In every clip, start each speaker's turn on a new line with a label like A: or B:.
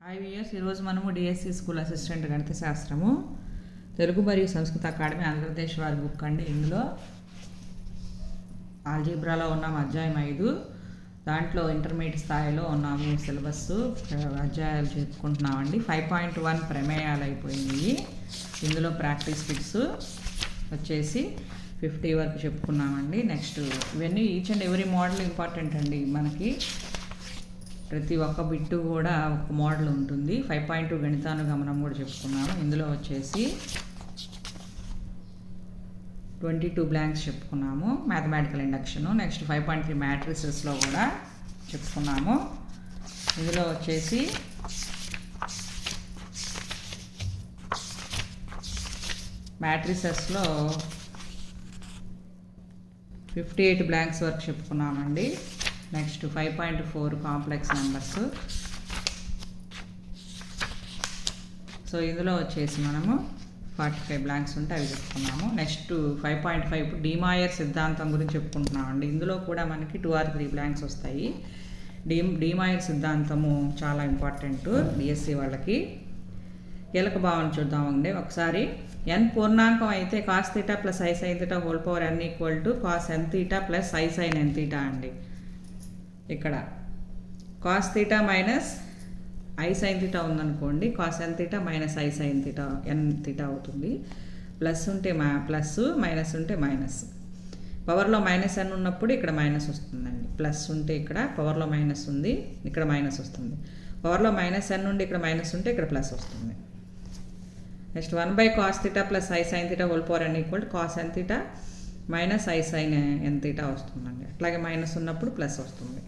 A: Hi viewers, ఈరోజు మనము DSC school assistant గణిత శాస్త్రము తెలుగు మరియు సంస్కృత అకాడమీ ఆంధ్రప్రదేశ్ వారి బుక్ అండి. ఇందులో ఆల్జీబ్రాలో ఉన్నాము అధ్యాయం 5. దాంట్లో ఇంటర్మీడియట్ స్థాయిలో ఉన్నాము. సిలబస్ అధ్యాయాలు చెప్పుకుంటున్నామండి. 5.1 ప్రమేయాలు అయిపోయినాయి. ఇందులో ప్రాక్టీస్ బిట్స్ వచ్చేసి 50 వరకు చెప్పుకున్నామండి. నెక్స్ట్ ఇవన్నీ each and every model important అండి. మనకి ప్రతి ఒక్క బిట్టు కూడా ఒక మోడల్ ఉంటుంది. 5.2 గణితానుగమనం కూడా చెప్పుకున్నాము. ఇందులో వచ్చేసి 22 బ్లాంక్స్ చెప్పుకున్నాము. Mathematical induction. నెక్స్ట్ 5.3 మ్యాట్రిసెస్లో కూడా చెప్పుకున్నాము. ఇందులో వచ్చేసి మ్యాట్రిసెస్లో 58 బ్లాంక్స్ వరకు చెప్పుకున్నామండి. Next 5.4 complex numbers. సో ఇందులో వచ్చేసి మనము 45 బ్లాంక్స్ ఉంటే అవి చెప్పుకున్నాము. నెక్స్ట్ 5.5 డీమాయర్ సిద్ధాంతం గురించి చెప్పుకుంటున్నామండి. ఇందులో కూడా మనకి 2 or 3 బ్లాంక్స్ వస్తాయి. డీమాయర్ సిద్ధాంతము చాలా ఇంపార్టెంట్ డిఎస్సి వాళ్ళకి. కీలక భావన చూద్దామండి ఒకసారి. n పూర్ణాంకం అయితే cos θ plus i sin θ whole power n equal to cos n θ plus i sin n θ అండి. ఇక్కడ cos θ మైనస్ i sin θ ఉందనుకోండి, cos n θ minus i sin θ n θ అవుతుంది. ప్లస్ ఉంటే ప్లస్, మైనస్ ఉంటే మైనస్. పవర్లో మైనస్ n ఉన్నప్పుడు ఇక్కడ minus వస్తుందండి. ప్లస్ ఉంటే ఇక్కడ పవర్లో మైనస్ ఉంది, ఇక్కడ మైనస్ వస్తుంది. పవర్లో మైనస్ n నుండి ఇక్కడ మైనస్ ఉంటే ఇక్కడ ప్లస్ వస్తుంది. Next 1/cos θ plus i sin θ whole power n equal cos n θ minus i sin n θ వస్తుందండి. అట్లాగే మైనస్ ఉన్నప్పుడు ప్లస్ వస్తుంది.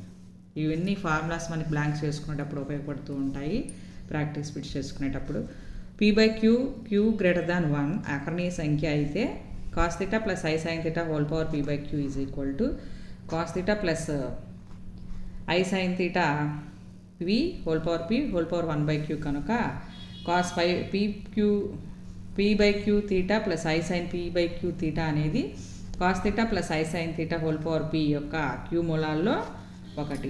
A: ఇవన్నీ ఫార్ములాస్ మనకి బ్లాంక్స్ చేసుకునేటప్పుడు ఉపయోగపడుతూ ఉంటాయి. ప్రాక్టీస్ బిట్స్ చేసుకునేటప్పుడు p/q q గ్రేటర్ దాన్ 1 అకర్ణీయ సంఖ్య అయితే cos θ plus i sin θ whole power p/q is equal to cos θ plus i sin θ v whole power p whole power 1/q కనుక cos p/q θ plus i sin p/q θ అనేది cos θ plus i sin θ whole power p యొక్క q మూలాల్లో 1.